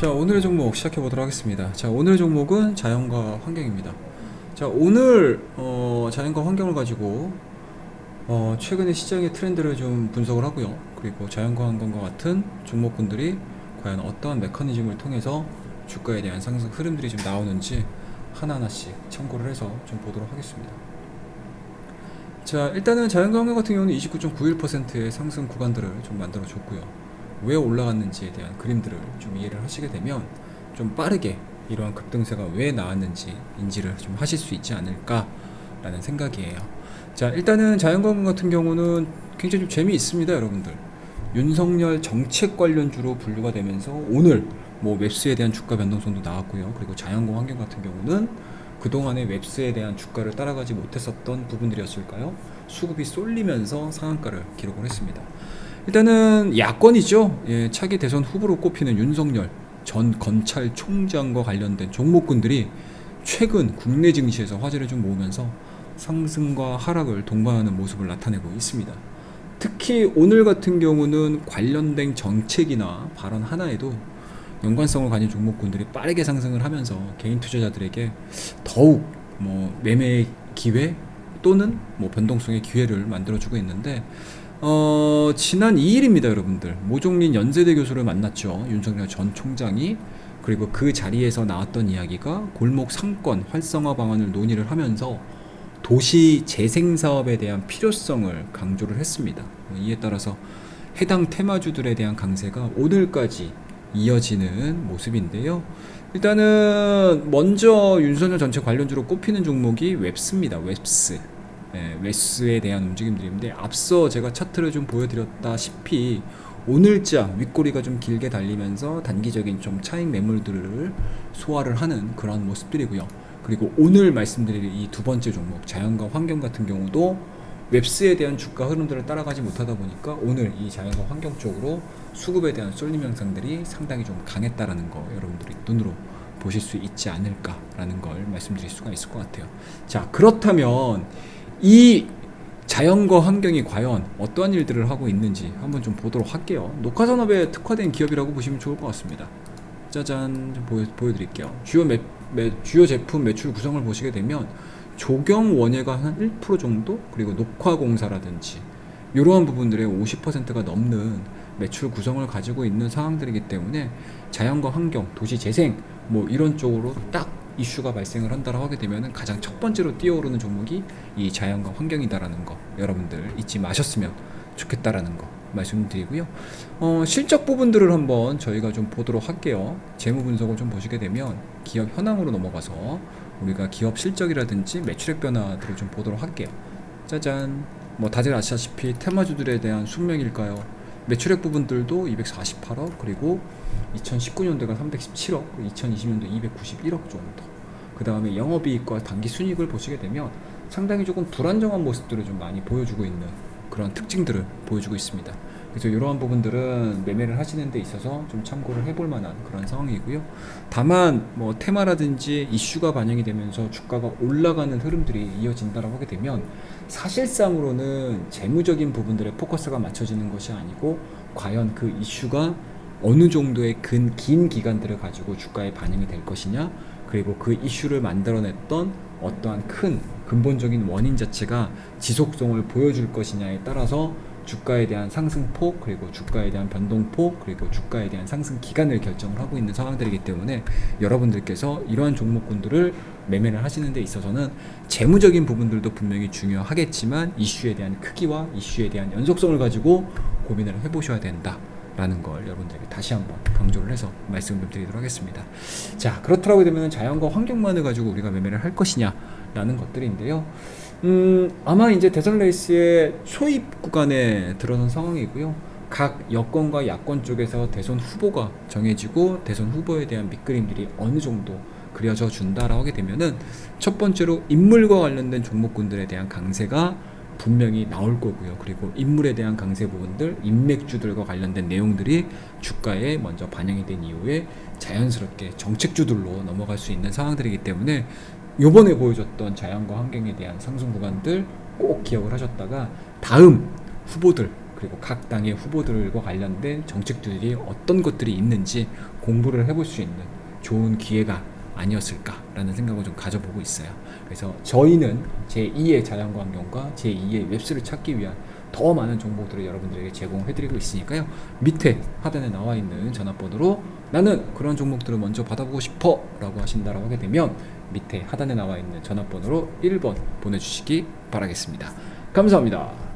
자, 오늘의 종목 시작해 보도록 하겠습니다. 자, 오늘의 종목은 자연과 환경입니다. 자, 오늘 자연과 환경을 가지고 최근의 시장의 트렌드를 좀 분석을 하고요. 그리고 자연과 환경과 같은 종목군들이 과연 어떠한 메커니즘을 통해서 주가에 대한 상승 흐름들이 좀 나오는지 하나하나씩 참고를 해서 좀 보도록 하겠습니다. 자, 일단은 자연과 환경 같은 경우는 29.91%의 상승 구간들을 좀 만들어 줬고요. 왜 올라갔는지에 대한 그림들을 좀 이해를 하시게 되면 좀 빠르게 이러한 급등세가 왜 나왔는지 인지를 좀 하실 수 있지 않을까라는 생각이에요. 자, 일단은 자연광금 같은 경우는 굉장히 좀 재미있습니다, 여러분들. 윤석열 정책 관련주로 분류가 되면서 오늘 뭐 웹스에 대한 주가 변동성도 나왔고요. 그리고 자연광 환경 같은 경우는 그동안의 웹스에 대한 주가를 따라가지 못했었던 부분들이었을까요? 수급이 쏠리면서 상한가를 기록을 했습니다. 일단은 야권이죠. 예, 차기 대선 후보로 꼽히는 윤석열 전 검찰총장과 관련된 종목군들이 최근 국내 증시에서 화제를 좀 모으면서 상승과 하락을 동반하는 모습을 나타내고 있습니다. 특히 오늘 같은 경우는 관련된 정책이나 발언 하나에도 연관성을 가진 종목군들이 빠르게 상승을 하면서 개인 투자자들에게 더욱 뭐 매매의 기회 또는 뭐 변동성의 기회를 만들어주고 있는데 지난 2일입니다, 여러분들. 모종린 연세대 교수를 만났죠. 윤석열 전 총장이. 그리고 그 자리에서 나왔던 이야기가 골목 상권 활성화 방안을 논의를 하면서 도시 재생 사업에 대한 필요성을 강조를 했습니다. 이에 따라서 해당 테마주들에 대한 강세가 오늘까지 이어지는 모습인데요. 일단은 먼저 윤석열 전체 관련주로 꼽히는 종목이 웹스입니다. 웹스. 네, 웹스에 대한 움직임들인데 앞서 제가 차트를 좀 보여드렸다시피 오늘자 윗꼬리가 좀 길게 달리면서 단기적인 좀 차익 매물들을 소화를 하는 그런 모습들이고요. 그리고 오늘 말씀드릴 이 두 번째 종목 자연과 환경 같은 경우도 웹스에 대한 주가 흐름들을 따라가지 못하다 보니까 오늘 이 자연과 환경 쪽으로 수급에 대한 쏠림 현상들이 상당히 좀 강했다라는 거 여러분들이 눈으로 보실 수 있지 않을까라는 걸 말씀드릴 수가 있을 것 같아요. 자, 그렇다면 이 자연과 환경이 과연 어떠한 일들을 하고 있는지 한번 좀 보도록 할게요. 녹화산업에 특화된 기업이라고 보시면 좋을 것 같습니다. 짜잔, 좀 보여드릴게요. 주요 제품 매출 구성을 보시게 되면 조경 원예가 한 1% 정도, 그리고 녹화공사라든지 이러한 부분들의 50%가 넘는 매출 구성을 가지고 있는 상황들이기 때문에 자연과 환경, 도시 재생 뭐 이런 쪽으로 딱 이슈가 발생을 한다고 하게 되면 가장 첫 번째로 뛰어오르는 종목이 이 자연과 환경이다라는 거 여러분들 잊지 마셨으면 좋겠다라는 거 말씀드리고요. 실적 부분들을 한번 저희가 좀 보도록 할게요. 재무 분석을 좀 보시게 되면 기업 현황으로 넘어가서 우리가 기업 실적이라든지 매출액 변화들을 좀 보도록 할게요. 짜잔, 뭐 다들 아시다시피 테마주들에 대한 숙명일까요? 매출액 부분들도 248억, 그리고 2019년도가 317억, 2020년도 291억 정도. 그 다음에 영업이익과 당기순이익을 보시게 되면 상당히 조금 불안정한 모습들을 좀 많이 보여주고 있는 그런 특징들을 보여주고 있습니다. 그래서 이러한 부분들은 매매를 하시는 데 있어서 좀 참고를 해볼 만한 그런 상황이고요. 다만 뭐 테마라든지 이슈가 반영이 되면서 주가가 올라가는 흐름들이 이어진다라고 하게 되면 사실상으로는 재무적인 부분들에 포커스가 맞춰지는 것이 아니고 과연 그 이슈가 어느 정도의 긴 기간들을 가지고 주가에 반영이 될 것이냐, 그리고 그 이슈를 만들어냈던 어떠한 큰 근본적인 원인 자체가 지속성을 보여줄 것이냐에 따라서 주가에 대한 상승폭, 그리고 주가에 대한 변동폭, 그리고 주가에 대한 상승 기간을 결정을 하고 있는 상황들이기 때문에 여러분들께서 이러한 종목군들을 매매를 하시는 데 있어서는 재무적인 부분들도 분명히 중요하겠지만 이슈에 대한 크기와 이슈에 대한 연속성을 가지고 고민을 해보셔야 된다 라는 걸 여러분들에게 다시 한번 강조를 해서 말씀을 좀 드리도록 하겠습니다. 자, 그렇더라고 되면 자연과 환경만을 가지고 우리가 매매를 할 것이냐 라는 것들인데요. 아마 이제 대선 레이스의 초입 구간에 들어선 상황이고요. 각 여권과 야권 쪽에서 대선 후보가 정해지고 대선 후보에 대한 밑그림들이 어느 정도 그려져 준다라고 하게 되면은 첫 번째로 인물과 관련된 종목군들에 대한 강세가 분명히 나올 거고요. 그리고 인물에 대한 강세 부분들, 인맥주들과 관련된 내용들이 주가에 먼저 반영이 된 이후에 자연스럽게 정책주들로 넘어갈 수 있는 상황들이기 때문에 요번에 보여줬던 자연과 환경에 대한 상승 구간들 꼭 기억을 하셨다가 다음 후보들 그리고 각 당의 후보들과 관련된 정책들이 어떤 것들이 있는지 공부를 해볼 수 있는 좋은 기회가 아니었을까라는 생각을 좀 가져보고 있어요. 그래서 저희는 제2의 자연과 환경과 제2의 웹스를 찾기 위한 더 많은 정보들을 여러분들에게 제공해드리고 있으니까요. 밑에 하단에 나와 있는 전화번호로 나는 그런 종목들을 먼저 받아보고 싶어 라고 하신다라고 하게 되면 밑에 하단에 나와 있는 전화번호로 1번 보내주시기 바라겠습니다. 감사합니다.